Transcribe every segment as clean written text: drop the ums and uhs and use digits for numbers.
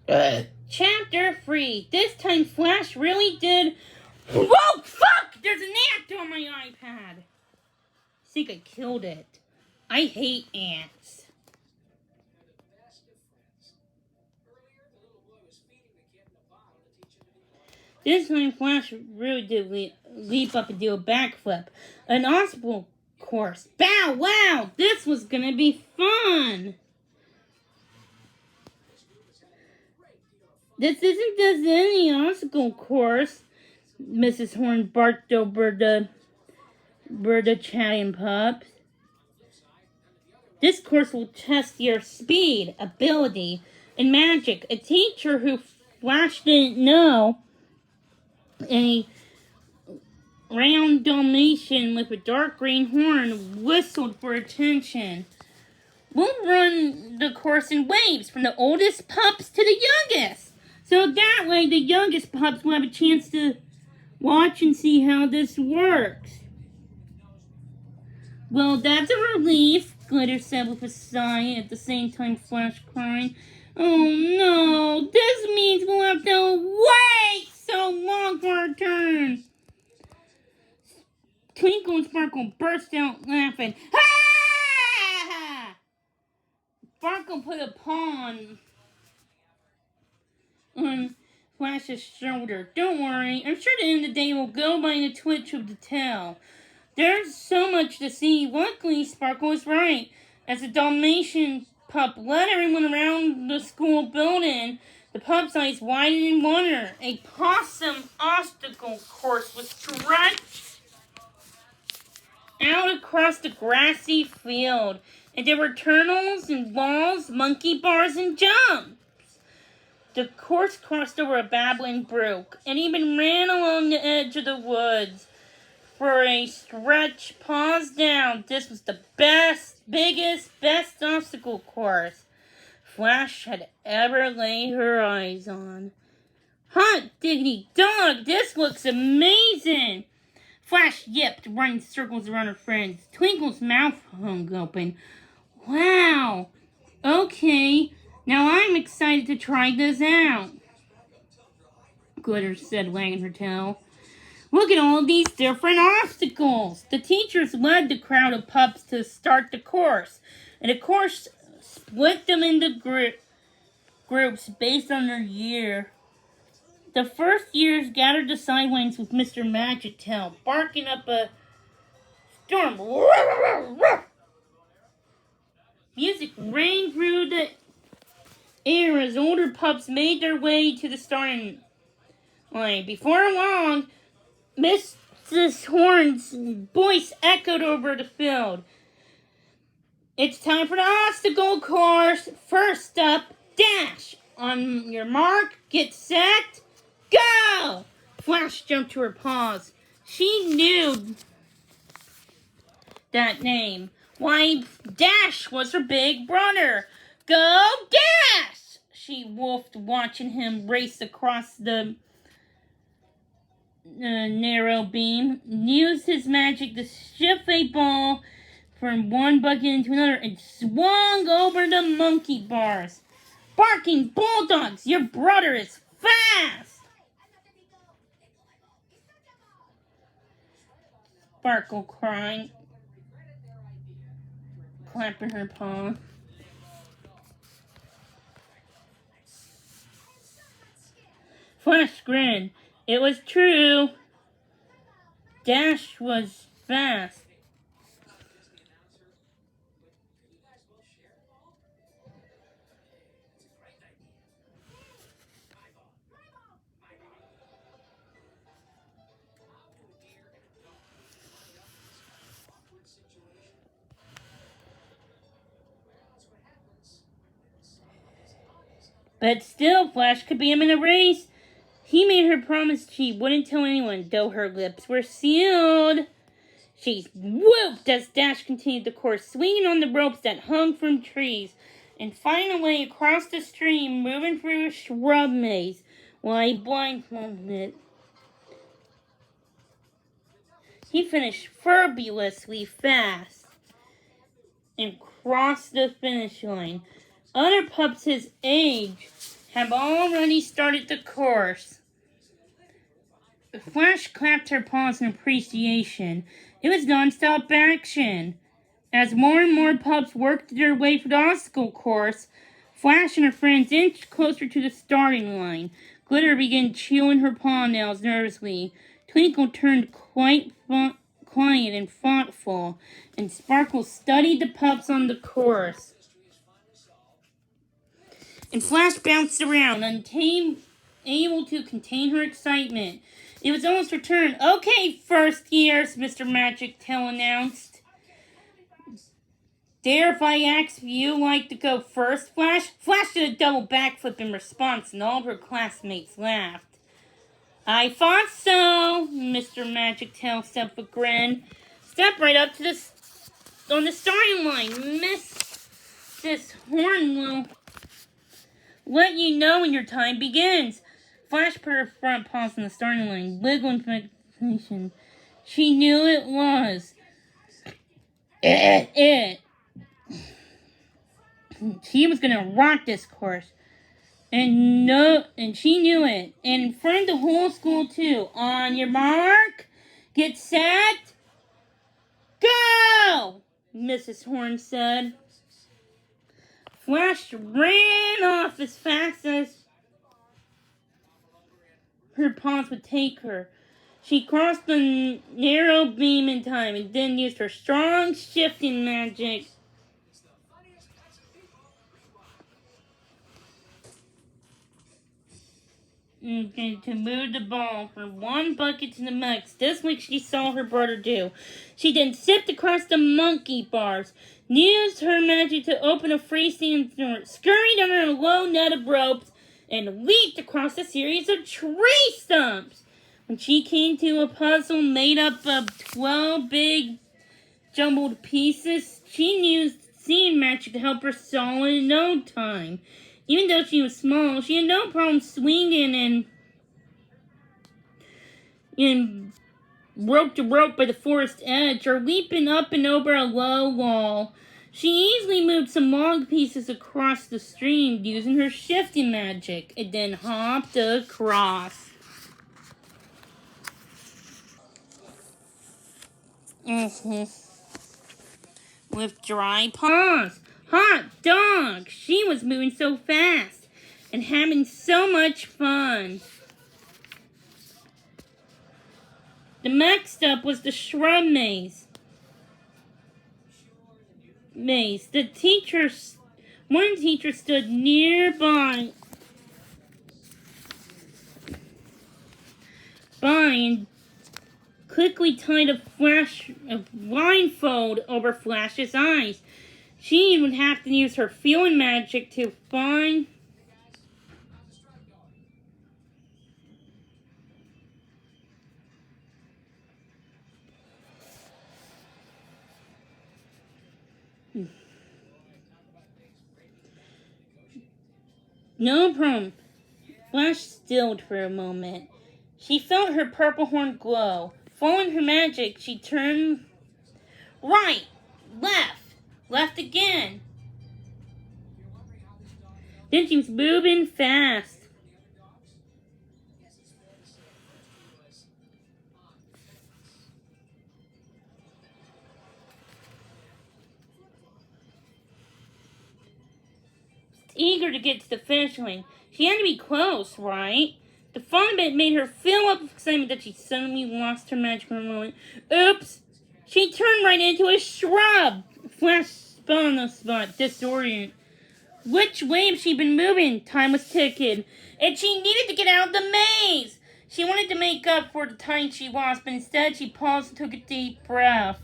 Chapter 3. This time Flash really did... Whoa, fuck! There's an ant on my iPad. I think I killed it. I hate ants. This time Flash really did leap up and do a backflip. An obstacle course. Bow wow! This was gonna be fun! This isn't just any obstacle course, Mrs. Horn barked over the chatting pups. This course will test your speed, ability, and magic. A teacher who Flash didn't know, a round Dalmatian with a dark green horn, whistled for attention. We'll run the course in waves, from the oldest pups to the youngest. So that way the youngest pups will have a chance to watch and see how this works. Well, that's a relief, Glitter said with a sigh, at the same time Flash crying. Oh no, this means we'll have to wait so long for our turn. Twinkle and Sparkle burst out laughing. Ha! Sparkle put a paw on Flash's shoulder. Don't worry, I'm sure the end of the day will go by the twitch of the tail. There's so much to see. Luckily, Sparkle was right. As the Dalmatian pup led everyone around the school building, the pup's eyes widened in wonder. A possum obstacle course was stretched out across the grassy field, and there were tunnels and walls, monkey bars, and jumps. The course crossed over a babbling brook, and even ran along the edge of the woods. For a stretch, paws down, this was the best obstacle course Flash had ever laid her eyes on. Hot diggity dog, this looks amazing! Flash yipped, running circles around her friends. Twinkle's mouth hung open. Wow! Okay, now I'm excited to try this out, Glitter said, wagging her tail. Look at all these different obstacles. The teachers led the crowd of pups to start the course, and the course split them into groups based on their year. The first years gathered the sidelines with Mr. Magic Tail, barking up a storm. Music rang through the air as older pups made their way to the starting line. Before long, Mrs. Horn's voice echoed over the field. It's time for the obstacle course. First up, dash. On your mark, get set, go! Flash jumped to her paws. She knew that name. Why, Dash was her big brother. Go, Dash! She wolfed, watching him race across the narrow beam, used his magic to shift a ball from one bucket into another, and swung over the monkey bars. Barking bulldogs, your brother is fast! Sparkle cried, clapping her paw. Flash grinned. It was true. Dash was fast. But still, Flash could beat him in a race. He made her promise she wouldn't tell anyone, though her lips were sealed. She whooped as Dash continued the course, swinging on the ropes that hung from trees, and finding a way across the stream, moving through a shrub maze, while he blindfolded it. He finished fabulously fast and crossed the finish line. Other pups his age have already started the course. Flash clapped her paws in appreciation. It was non-stop action. As more and more pups worked their way through the obstacle course, Flash and her friends inched closer to the starting line. Glitter began chewing her paw nails nervously. Twinkle turned quite quiet and thoughtful, and Sparkle studied the pups on the course. And Flash bounced around, unable to contain her excitement. It was almost her turn. "Okay, first years," Mr. Magic Tail announced. "Dare if I ask if you like to go first, Flash?" Flash did a double backflip in response, and all of her classmates laughed. "I thought so," Mr. Magic Tail said with a grin. "Step right up to on the starting line. Mrs. Horn will let you know when your time begins." Flash put her front paws on the starting line, wiggling from excitation. She knew it was it. She was gonna rock this course, and she knew it. And in front of the whole school too. "On your mark, get set, go!" Mrs. Horn said. Flash ran off as fast as her paws would take her. She crossed the narrow beam in time and then used her strong shifting magic to move the ball from one bucket to the next. This week she saw her brother do. She then zipped across the monkey bars, used her magic to open a freestanding door, scurried under a low net of ropes, and leaped across a series of tree stumps. When she came to a puzzle made up of 12 big jumbled pieces, she used seeing magic to help her solve it in no time. Even though she was small, she had no problem swinging and rope to rope by the forest edge, or leaping up and over a low wall. She easily moved some log pieces across the stream using her shifting magic, and then hopped across. With dry paws. Hot dog! She was moving so fast and having so much fun. The next up was the shrub maze. One teacher stood nearby and quickly tied a blindfold over Flash's eyes. She would have to use her feeling magic to find no problem. Flash stilled for a moment. She felt her purple horn glow. Following her magic, she turned right, left again. Then she was moving fast. Eager to get to the finish line. She had to be close, right? The fun bit made her fill up with excitement that she suddenly lost her magic for a moment. Oops! She turned right into a shrub! Flash spun on the spot, disoriented. Which way had she been moving? Time was ticking, and she needed to get out of the maze! She wanted to make up for the time she lost, but instead she paused and took a deep breath.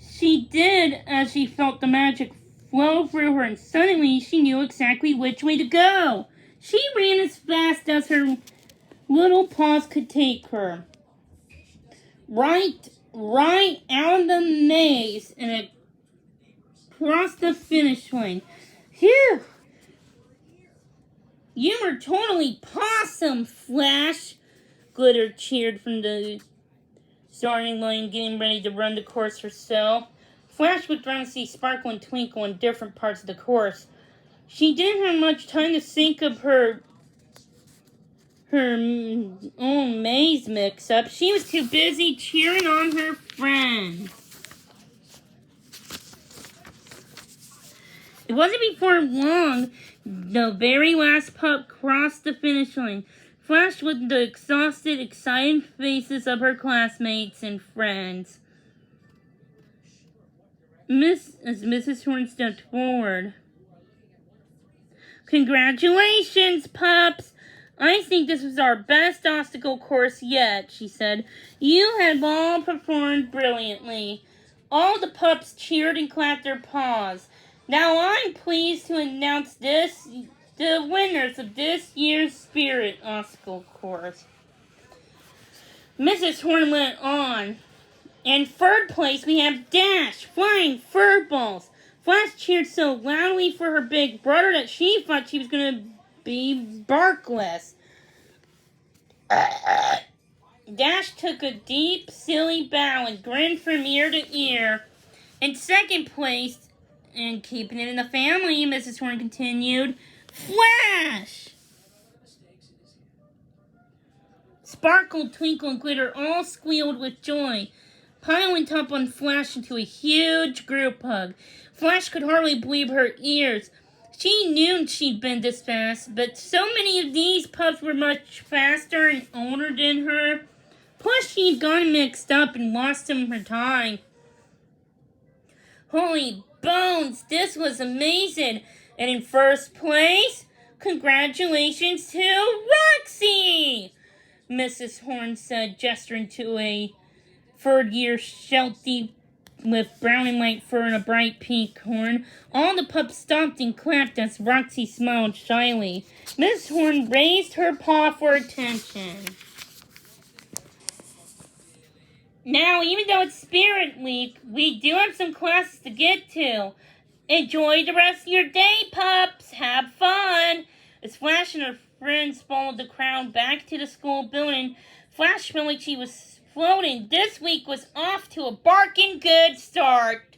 She did as she felt the magic flow through her, and suddenly she knew exactly which way to go. She ran as fast as her little paws could take her. Right out of the maze and across the finish line. Phew! You were totally possum, Flash! Glitter cheered from the starting line, getting ready to run the course herself. Flash looked around to see Sparkle and Twinkle in different parts of the course. She didn't have much time to think of her own maze mix-up. She was too busy cheering on her friends. It wasn't before long the very last pup crossed the finish line, flashed with the exhausted, excited faces of her classmates and friends. As Mrs. Horn stepped forward. "Congratulations, pups! I think this was our best obstacle course yet," she said. "You have all performed brilliantly." All the pups cheered and clapped their paws. "Now I'm pleased to announce the winners of this year's Spirit Obstacle Course." Mrs. Horn went on. "In third place, we have Dash, flying fur balls." Flash cheered so loudly for her big brother that she thought she was going to be barkless. Dash took a deep, silly bow and grinned from ear to ear. In second place, and keeping it in the family, Mrs. Horn continued, Flash! Sparkle, Twinkle, and Glitter all squealed with joy, piling up on Flash into a huge group hug. Flash could hardly believe her ears. She knew she'd been this fast, but so many of these pups were much faster and older than her. Plus, she'd gotten mixed up and lost some of her time. Holy bones, this was amazing. And in first place, congratulations to Roxy, Mrs. Horn said, gesturing to a third-year Sheltie with brown and white fur and a bright pink horn. All the pups stopped and clapped as Roxy smiled shyly. Miss Horn raised her paw for attention. "Now, even though it's Spirit Week, we do have some classes to get to. Enjoy the rest of your day, pups. Have fun." As Flash and her friends followed the crowd back to the school building, Flash felt like she was floating. This week was off to a barking good start.